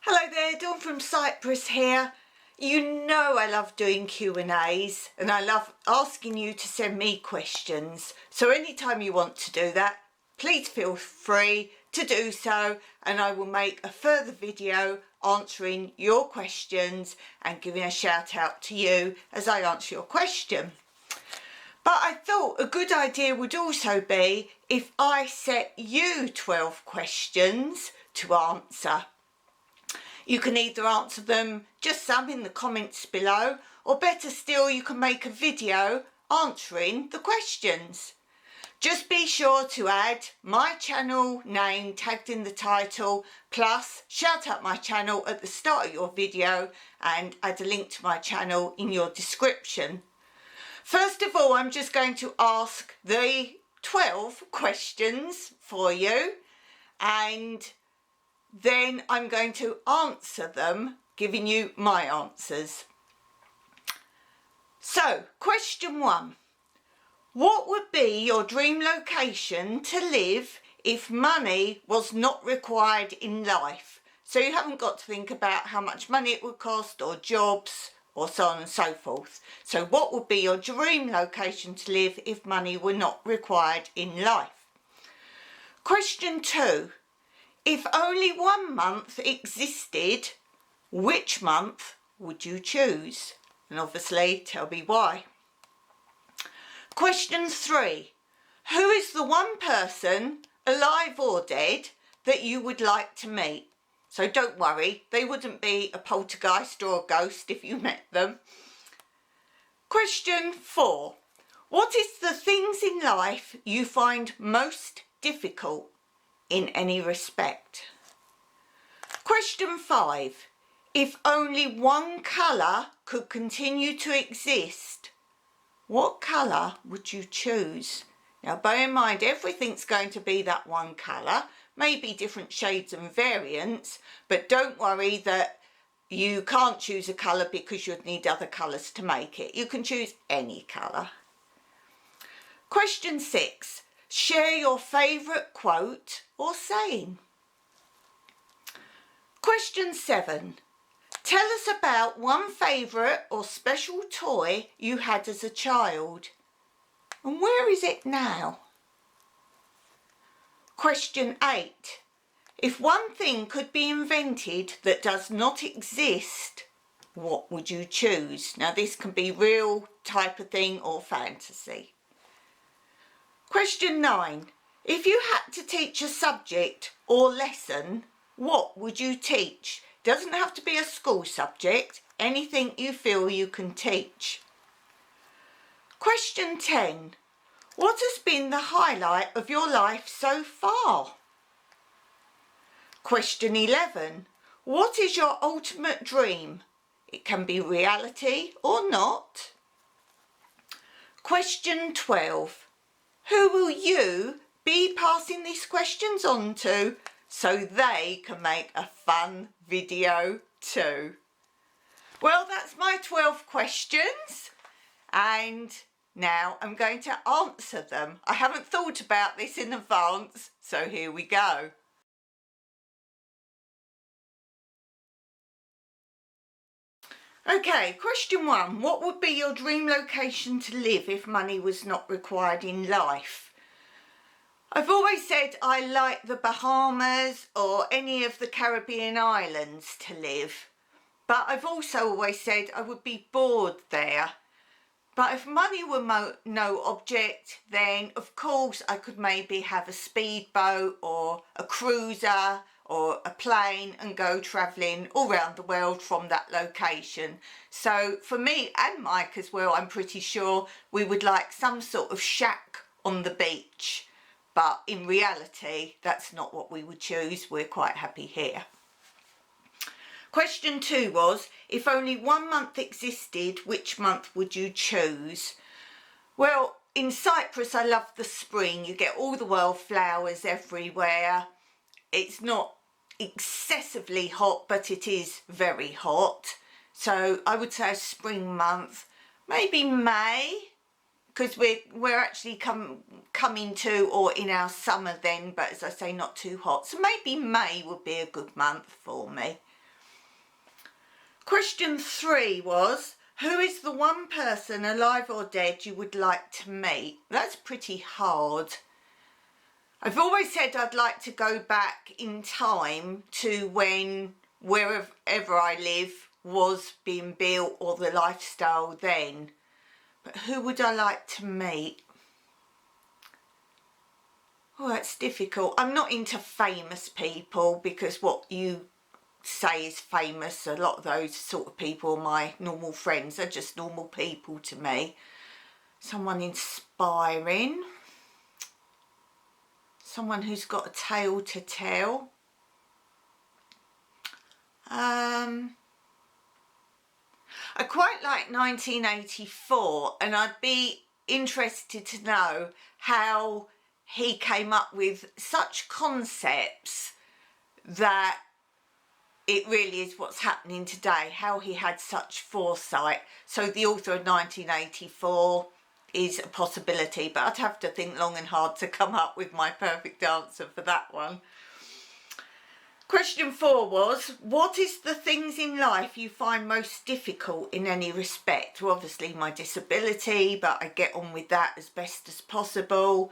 Hello there, Dawn from Cyprus here. You know I love doing Q&As and I love asking you to send me questions. So anytime you want to do that, please feel free to do so and I will make a further video answering your questions and giving a shout out to you as I answer your question. But I thought a good idea would also be if I set you 12 questions to answer. You can either answer them just some in the comments below, or better still, you can make a video answering the questions. Just be sure to add my channel name tagged in the title, plus shout out my channel at the start of your video and add a link to my channel in your description. First of all, I'm just going to ask the 12 questions for you, and then I'm going to answer them, giving you my answers. So, question 1. What would be your dream location to live if money was not required in life? So you haven't got to think about how much money it would cost or jobs or so on and so forth. So what would be your dream location to live if money were not required in life? Question 2. If only 1 month existed, which month would you choose? And obviously tell me why. Question 3. Who is the one person, alive or dead, that you would like to meet? So don't worry, they wouldn't be a poltergeist or a ghost if you met them. Question 4. What is the things in life you find most difficult in any respect? Question 5. If only one colour could continue to exist, what colour would you choose? Now bear in mind, everything's going to be that one colour, maybe different shades and variants, but don't worry that you can't choose a colour because you'd need other colours to make it. You can choose any colour. Question 6. Share your favourite quote or saying. Question 7. Tell us about one favourite or special toy you had as a child. And where is it now? Question 8. If one thing could be invented that does not exist, what would you choose? Now this can be real type of thing or fantasy. Question 9. If you had to teach a subject or lesson, what would you teach? Doesn't have to be a school subject, anything you feel you can teach. Question 10. What has been the highlight of your life so far? Question 11. What is your ultimate dream? It can be reality or not. Question 12. Who will you be passing these questions on to so they can make a fun video too? Well, that's my 12 questions, and now I'm going to answer them. I haven't thought about this in advance, so here we go. Okay, question 1. What would be your dream location to live if money was not required in life? I've always said I like the Bahamas or any of the Caribbean islands to live, but I've also always said I would be bored there. But if money were no object, then of course I could maybe have a speedboat or a cruiser or a plane and go travelling all around the world from that location. So for me and Mike as well, I'm pretty sure we would like some sort of shack on the beach. But in reality, that's not what we would choose. We're quite happy here. Question 2 was, if only 1 month existed, which month would you choose? Well, in Cyprus, I love the spring. You get all the wildflowers everywhere. It's not excessively hot, but it is very hot. So I would say a spring month, maybe May, because we're actually coming to or in our summer then, but as I say, not too hot. So maybe May would be a good month for me. Question 3 was, who is the one person, alive or dead, you would like to meet? That's pretty hard. I've always said I'd like to go back in time to when wherever I live was being built, or the lifestyle then. But who would I like to meet? Oh, that's difficult. I'm not into famous people, because what you say is famous, a lot of those sort of people, my normal friends, are just normal people to me. Someone inspiring, someone who's got a tale to tell. I quite like 1984, and I'd be interested to know how he came up with such concepts that it really is what's happening today, how he had such foresight. So the author of 1984 is a possibility, but I'd have to think long and hard to come up with my perfect answer for that one. Question 4 was, what is the things in life you find most difficult in any respect? Well, obviously my disability, but I get on with that as best as possible.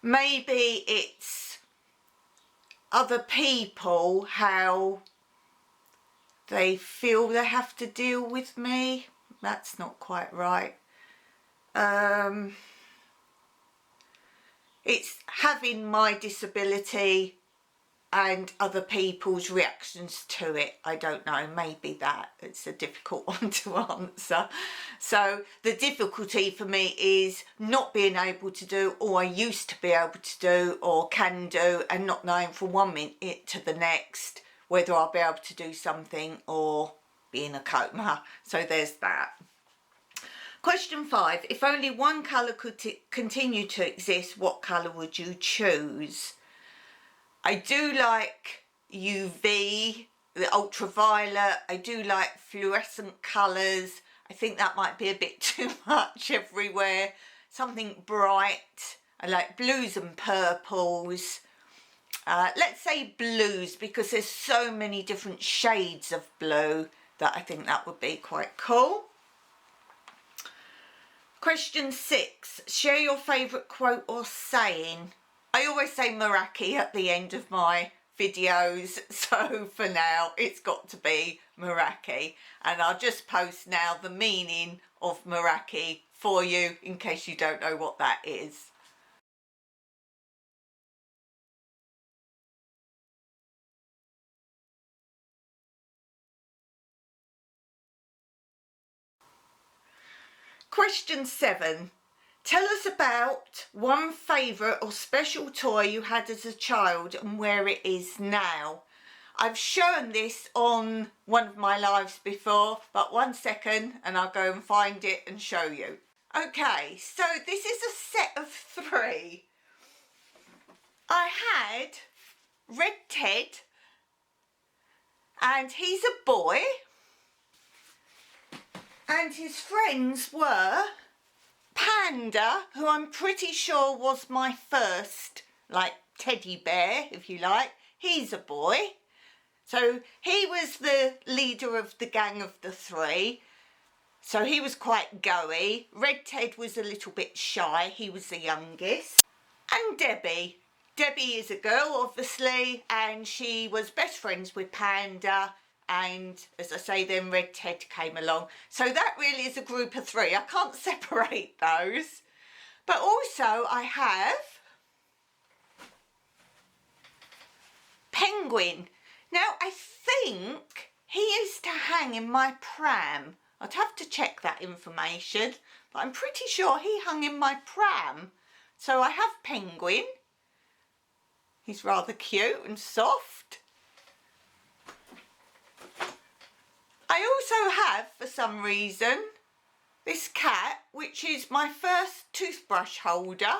Maybe it's other people, how they feel they have to deal with me. That's not quite right. It's having my disability and other people's reactions to it. I don't know, maybe that. It's a difficult one to answer. So the difficulty for me is not being able to do all I used to be able to do or can do, and not knowing from one minute to the next whether I'll be able to do something or be in a coma. So there's that. Question 5, if only one colour could continue to exist, what colour would you choose? I do like UV, the ultraviolet. I do like fluorescent colours. I think that might be a bit too much everywhere. Something bright. I like blues and purples. Let's say blues, because there's so many different shades of blue that I think that would be quite cool. Question 6, share your favourite quote or saying. I always say Meraki at the end of my videos, so for now it's got to be Meraki, and I'll just post now the meaning of Meraki for you in case you don't know what that is. Question 7. Tell us about one favourite or special toy you had as a child and where it is now. I've shown this on one of my lives before, but 1 second and I'll go and find it and show you. Okay, so this is a set of 3. I had Red Ted, and he's a boy, and his friends were Panda, who I'm pretty sure was my first, like, teddy bear, if you like. He's a boy. So he was the leader of the gang of the 3. So he was quite goey. Red Ted was a little bit shy. He was the youngest. And Debbie. Debbie is a girl, obviously, and she was best friends with Panda. And as I say, then Red Ted came along. So that really is a group of 3. I can't separate those. But also I have Penguin. Now I think he used to hang in my pram. I'd have to check that information, but I'm pretty sure he hung in my pram. So I have Penguin. He's rather cute and soft. I also have, for some reason, this cat, which is my first toothbrush holder.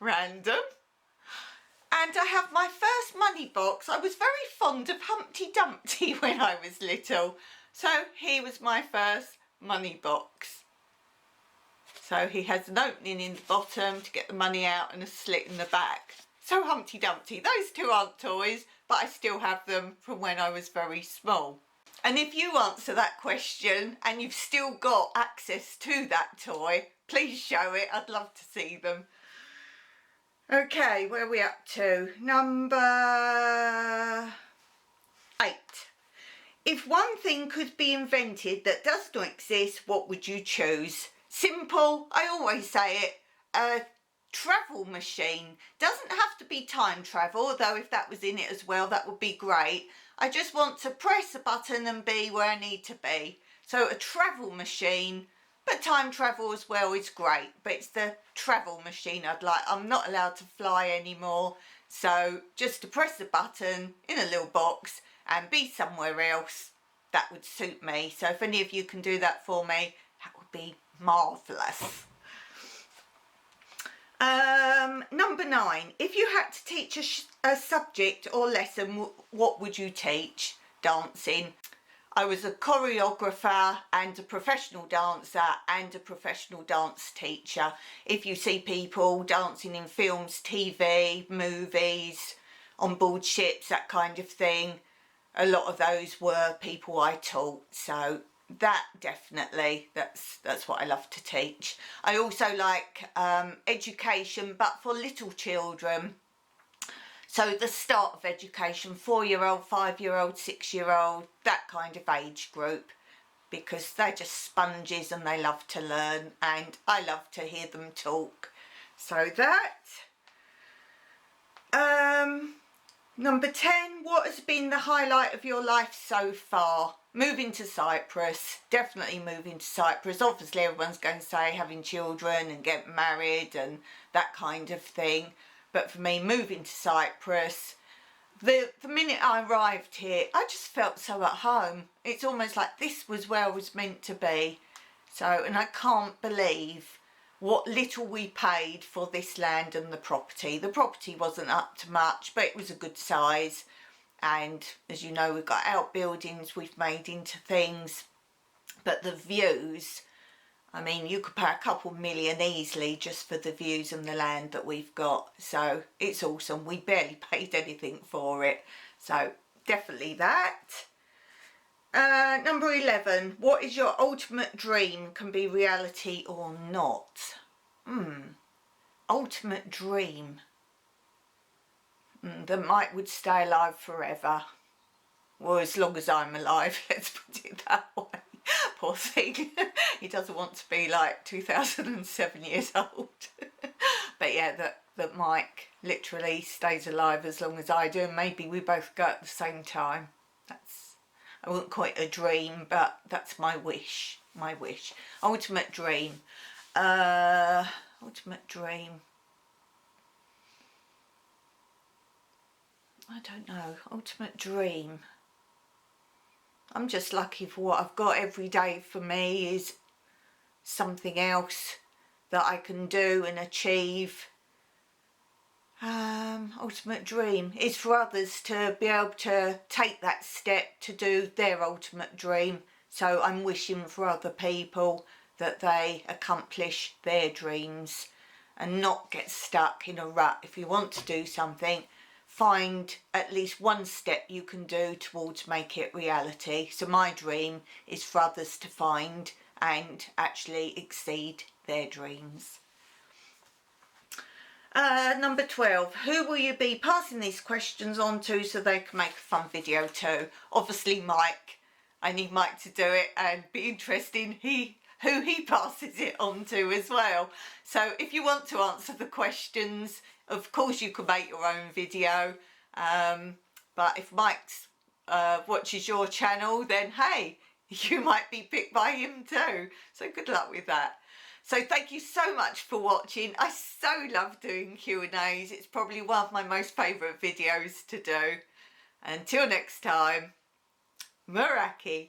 Random. And I have my first money box. I was very fond of Humpty Dumpty when I was little. So he was my first money box. So he has an opening in the bottom to get the money out and a slit in the back. So Humpty Dumpty. Those 2 aren't toys, but I still have them from when I was very small. And if you answer that question and you've still got access to that toy, please show it. I'd love to see them. Okay, where are we up to? Number 8. If one thing could be invented that does not exist, what would you choose? Simple, I always say it, a travel machine. Doesn't have to be time travel, although if that was in it as well, that would be great. I just want to press a button and be where I need to be. So a travel machine, but time travel as well is great. But it's the travel machine I'd like. I'm not allowed to fly anymore. So just to press a button in a little box and be somewhere else, that would suit me. So if any of you can do that for me, that would be marvellous. Number 9, if you had to teach a subject or lesson, what would you teach? Dancing. I was a choreographer and a professional dancer and a professional dance teacher. If you see people dancing in films, TV, movies, on board ships, that kind of thing, a lot of those were people I taught. So that definitely, that's what I love to teach. I also like education, but for little children. So the start of education, 4-year-old, 5-year-old, 6-year-old, that kind of age group, because they're just sponges and they love to learn, and I love to hear them talk. So that. Number 10, what has been the highlight of your life so far? Moving to Cyprus, definitely moving to Cyprus. Obviously everyone's going to say having children and getting married and that kind of thing. But for me, moving to Cyprus, the minute I arrived here, I just felt so at home. It's almost like this was where I was meant to be. So, and I can't believe what little we paid for this land and the property. The property wasn't up to much, but it was a good size. And as you know, we've got outbuildings we've made into things. But the views, I mean, you could pay a couple million easily just for the views and the land that we've got. So it's awesome. We barely paid anything for it. So definitely that. Number 11, what is your ultimate dream? Can be reality or not. Ultimate dream. That Mike would stay alive forever. Well, as long as I'm alive, let's put it that way. Poor thing. He doesn't want to be like 2007 years old. But yeah, that Mike literally stays alive as long as I do, and maybe we both go at the same time. That's, I wouldn't call it a dream, but that's my wish. My wish. Ultimate dream. Ultimate dream. I don't know. Ultimate dream. I'm just lucky for what I've got. Every day for me is something else that I can do and achieve. Ultimate dream is for others to be able to take that step to do their ultimate dream. So I'm wishing for other people that they accomplish their dreams and not get stuck in a rut. If you want to do something, find at least one step you can do towards make it reality. So my dream is for others to find and actually exceed their dreams. Number 12, who will you be passing these questions on to so they can make a fun video too? Obviously Mike. I need Mike to do it, and be interesting who he passes it on to as well. So if you want to answer the questions, of course you can make your own video, but if Mike's watches your channel, then hey, you might be picked by him too. So good luck with that. So thank you so much for watching. I so love doing Q&As. It's probably one of my most favourite videos to do. Until next time, Meraki.